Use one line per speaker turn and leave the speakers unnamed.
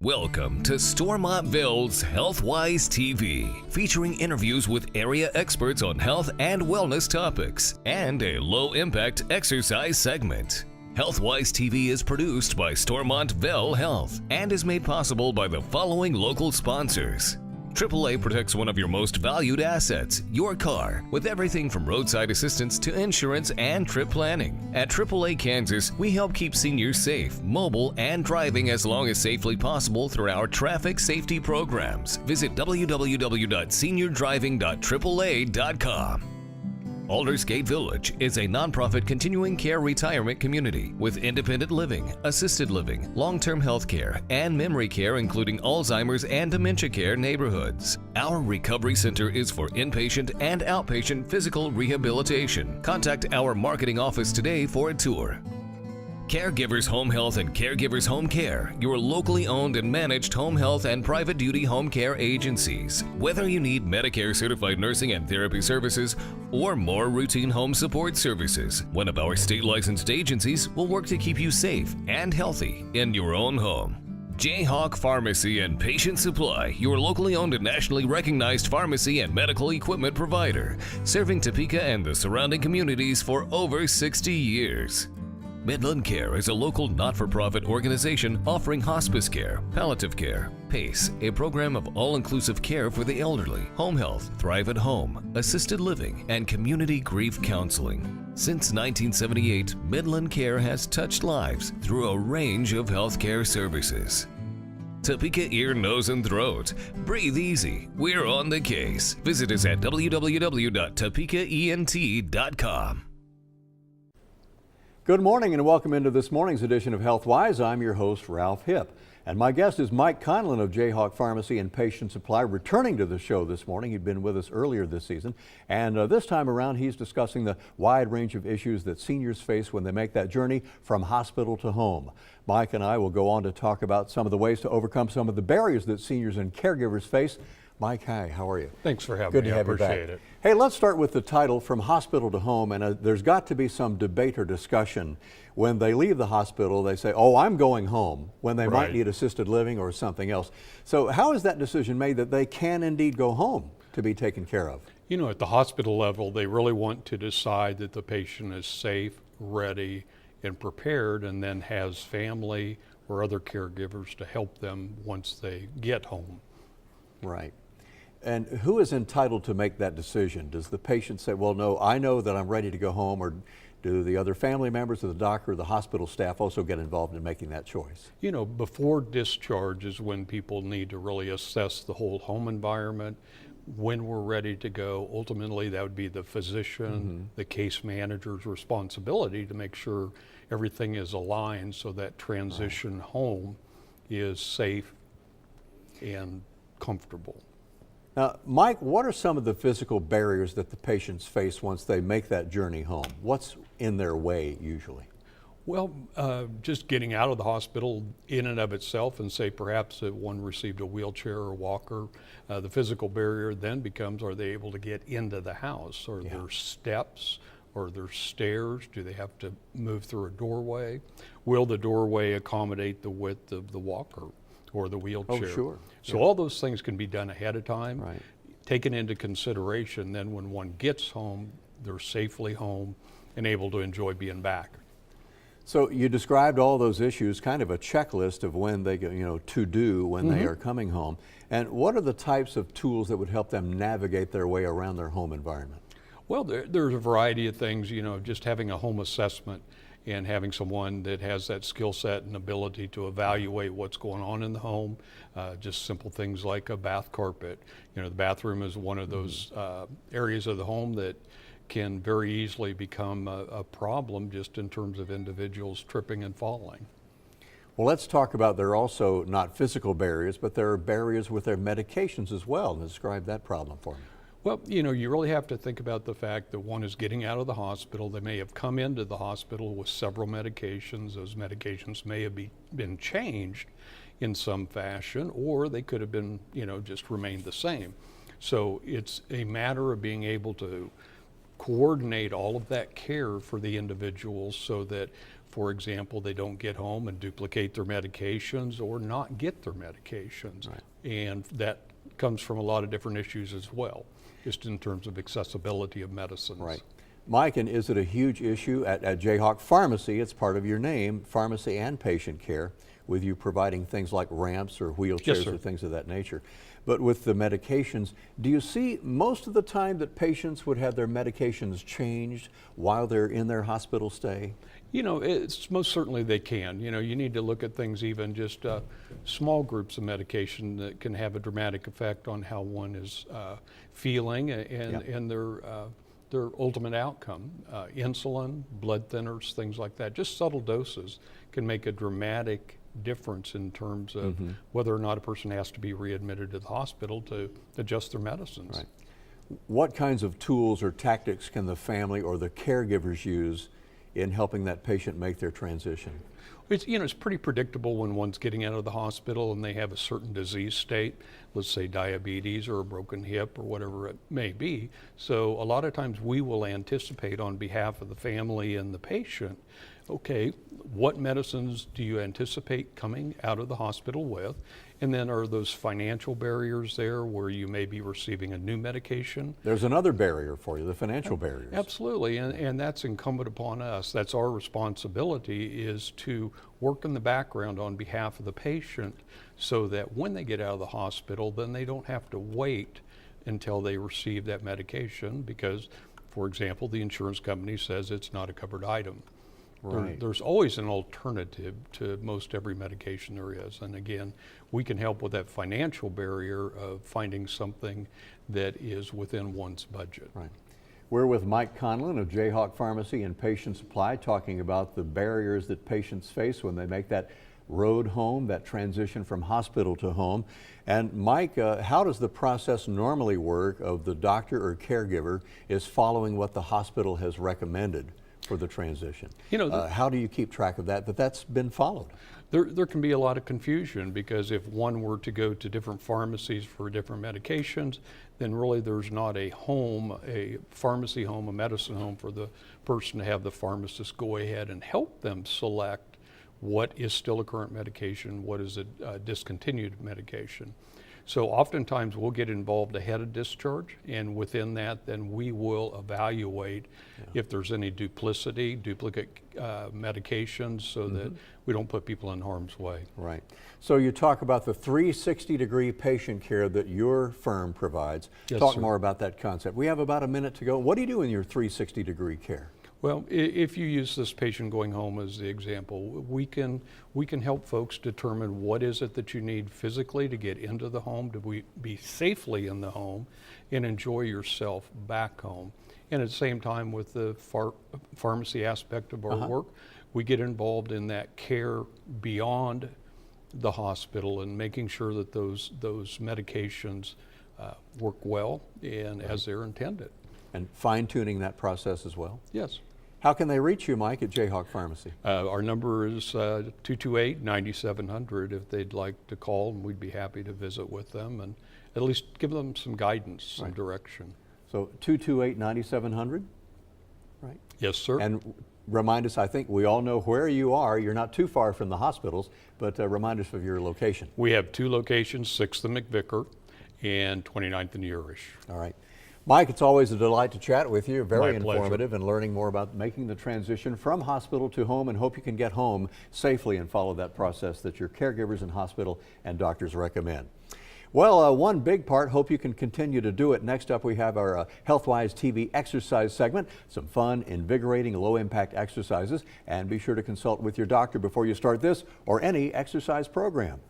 Welcome to Stormontville's HealthWise TV, featuring interviews with area experts on health and wellness topics, and a low-impact exercise segment. HealthWise TV is produced by Stormontville Health and is made possible by the following local sponsors. AAA protects one of your most valued assets, your car, with everything from roadside assistance to insurance and trip planning. At AAA Kansas, we help keep seniors safe, mobile, and driving as long as safely possible through our traffic safety programs. Visit www.seniordriving.aaa.com. Aldersgate Village is a nonprofit continuing care retirement community with independent living, assisted living, long-term health care, and memory care, including Alzheimer's and dementia care neighborhoods. Our recovery center is for inpatient and outpatient physical rehabilitation. Contact our marketing office today for a tour. Caregivers Home Health and Caregivers Home Care, your locally owned and managed home health and private duty home care agencies. Whether you need Medicare certified nursing and therapy services or more routine home support services, one of our state licensed agencies will work to keep you safe and healthy in your own home. Jayhawk Pharmacy and Patient Supply, your locally owned and nationally recognized pharmacy and medical equipment provider, serving Topeka and the surrounding communities for over 60 years. Midland Care is a local not-for-profit organization offering hospice care, palliative care, PACE, a program of all-inclusive care for the elderly, home health, Thrive at Home, assisted living, and community grief counseling. Since 1978, Midland Care has touched lives through a range of healthcare services. Topeka Ear, Nose, and Throat. Breathe easy. We're on the case. Visit us at www.topekaent.com.
Good morning and welcome into this morning's edition of HealthWise. I'm your host, Ralph Hipp. And my guest is Mike Conlon of Jayhawk Pharmacy and Patient Supply, returning to the show this morning. He'd been with us earlier this season. And this time around, he's discussing the wide range of issues that seniors face when they make that journey from hospital to home. Mike and I will go on to talk about some of the ways to overcome some of the barriers that seniors and caregivers face. Mike, hi, how are you?
Thanks for having
me. Good to have you back.
Appreciate it.
Hey, let's start with the title, From Hospital to Home, and there's got to be some debate or discussion. When they leave the hospital, they say, oh, I'm going home, when they might need assisted living or something else. So how is that decision made that they can indeed go home to be taken care of?
You know, at the hospital level, they really want to decide that the patient is safe, ready, and prepared, and then has family or other caregivers to help them once they get home.
Right. And who is entitled to make that decision? Does the patient say, well, no, I know that I'm ready to go home, or do the other family members of the doctor or the hospital staff also get involved in making that choice?
You know, before discharge is when people need to really assess the whole home environment, when we're ready to go. Ultimately, that would be the physician, the case manager's responsibility to make sure everything is aligned so that transition home is safe and comfortable.
Now, Mike, what are some of the physical barriers that the patients face once they make that journey home? What's in their way usually?
Well, just getting out of the hospital in and of itself, and say perhaps that one received a wheelchair or walker, the physical barrier then becomes, are they able to get into the house? Are there steps? Or there stairs? Do they have to move through a doorway? Will the doorway accommodate the width of the walker or the wheelchair?
Oh, sure.
So all those things can be done ahead of time,
right,
taken into consideration. Then when one gets home, they're safely home and able to enjoy being back.
So you described all those issues, kind of a checklist of when they go, to do when they are coming home. And what are the types of tools that would help them navigate their way around their home environment?
Well, there's a variety of things, just having a home assessment and having someone that has that skill set and ability to evaluate what's going on in the home. Just simple things like a bath carpet. The bathroom is one of those areas of the home that can very easily become a problem just in terms of individuals tripping and falling.
Well, let's talk about, there are also not physical barriers, but there are barriers with their medications as well. Describe that problem for me.
Well, you really have to think about the fact that one is getting out of the hospital. They may have come into the hospital with several medications. Those medications may have been changed in some fashion, or they could have been, just remained the same. So it's a matter of being able to coordinate all of that care for the individuals so that for example, they don't get home and duplicate their medications or not get their medications.
Right.
And that comes from a lot of different issues as well, just in terms of accessibility of medicines.
Right. Mike, and is it a huge issue at Jayhawk Pharmacy? It's part of your name, pharmacy and patient care, with you providing things like ramps or wheelchairs
Yes, sir.
or things of that nature. But with the medications, do you see most of the time that patients would have their medications changed while they're in their hospital stay?
You know, it's most certainly they can. You know, you need to look at things, even just small groups of medication that can have a dramatic effect on how one is feeling and their ultimate outcome. Insulin, blood thinners, things like that. Just subtle doses can make a dramatic difference in terms of whether or not a person has to be readmitted to the hospital to adjust their medicines.
Right. What kinds of tools or tactics can the family or the caregivers use in helping that patient make their transition?
It's pretty predictable when one's getting out of the hospital and they have a certain disease state, let's say diabetes or a broken hip or whatever it may be. So a lot of times we will anticipate on behalf of the family and the patient, okay, what medicines do you anticipate coming out of the hospital with? And then are those financial barriers there where you may be receiving a new medication?
There's another barrier for you, the financial barriers.
Absolutely, and that's incumbent upon us. That's our responsibility, is to work in the background on behalf of the patient so that when they get out of the hospital, then they don't have to wait until they receive that medication because, for example, the insurance company says it's not a covered item.
Right.
There's always an alternative to most every medication there is. And again, we can help with that financial barrier of finding something that is within one's budget.
Right. We're with Mike Conlon of Jayhawk Pharmacy and Patient Supply talking about the barriers that patients face when they make that road home, that transition from hospital to home. And Mike, how does the process normally work of the doctor or caregiver is following what the hospital has recommended for the transition?
You know,
how do you keep track of that's been followed?
There can be a lot of confusion because if one were to go to different pharmacies for different medications, then really there's not a home, a pharmacy home, a medicine home for the person to have the pharmacist go ahead and help them select what is still a current medication, what is a discontinued medication. So oftentimes we'll get involved ahead of discharge, and within that then we will evaluate if there's any duplicate medications so that we don't put people in harm's way.
Right. So you talk about the 360-degree patient care that your firm provides.
Yes,
Talk
sir.
more about that concept. We have about a minute to go. What do you do in your 360-degree care?
Well, if you use this patient going home as the example, we can help folks determine what is it that you need physically to get into the home, to be safely in the home, and enjoy yourself back home. And at the same time, with the pharmacy aspect of our work, we get involved in that care beyond the hospital and making sure that those medications work well and as they're intended.
And fine-tuning that process as well?
Yes.
How can they reach you, Mike, at Jayhawk Pharmacy?
Our number is 228-9700 if they'd like to call, and we'd be happy to visit with them and at least give them some guidance, some direction.
So 228-9700, right?
Yes, sir.
And remind us, I think we all know where you are. You're not too far from the hospitals, but remind us of your location.
We have two locations, 6th and McVicker and 29th and Urish.
All right. Mike, it's always a delight to chat with you. Very
My pleasure.
informative and learning more about making the transition from hospital to home, and hope you can get home safely and follow that process that your caregivers in hospital and doctors recommend. Well, one big part, hope you can continue to do it. Next up, we have our HealthWise TV exercise segment, some fun, invigorating, low-impact exercises, and be sure to consult with your doctor before you start this or any exercise program.